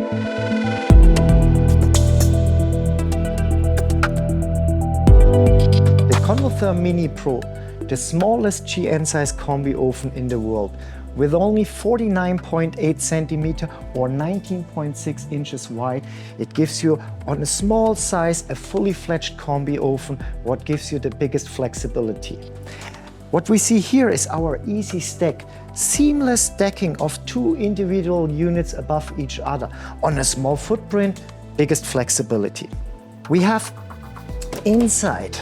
The Convotherm Mini Pro, the smallest GN size combi oven in the world, with only 49.8 centimeter or 19.6 inches wide, it gives you, on a small size, a fully fledged combi oven, what gives you the biggest flexibility. What we see here is our easyStack, seamless stacking of two individual units above each other. On a small footprint, biggest flexibility. We have inside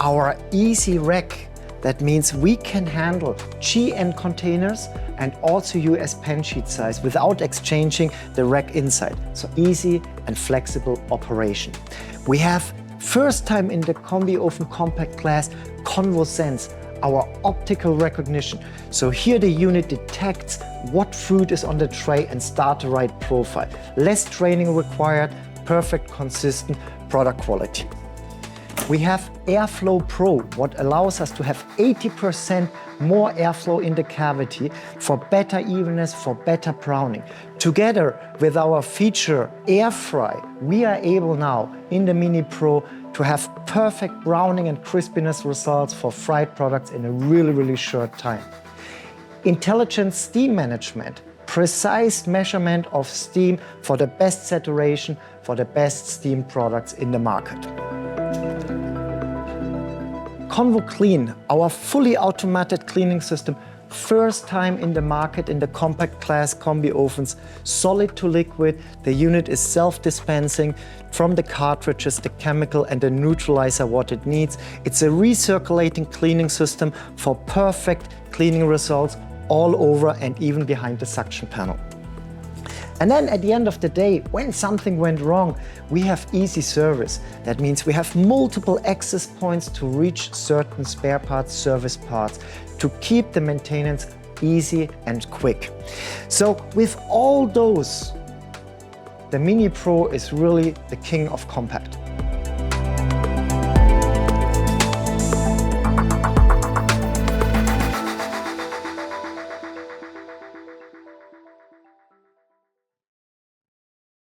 our easyRack. That means we can handle GN containers and also US pen sheet size without exchanging the rack inside. So easy and flexible operation. We have, first time in the combi oven compact class, ConvoSense, our optical recognition. So here the unit detects what food is on the tray and start the right profile. Less training required, perfect consistent product quality. We have AirFlowPro, what allows us to have 80% more airflow in the cavity for better evenness, for better browning. Together with our feature AirFry, we are able now in the Mini Pro to have perfect browning and crispiness results for fried products in a really short time. Intelligent steam management, precise measurement of steam for the best saturation, for the best steam products in the market. ConvoClean, our fully automated cleaning system, first time in the market in the compact class combi ovens, solid to liquid. The unit is self-dispensing from the cartridges, the chemical and the neutralizer what it needs. It's a recirculating cleaning system for perfect cleaning results all over and even behind the suction panel. And then at the end of the day, when something went wrong, we have easy service. That means we have multiple access points to reach certain spare parts, service parts, to keep the maintenance easy and quick. So with all those, the Mini Pro is really the king of compact.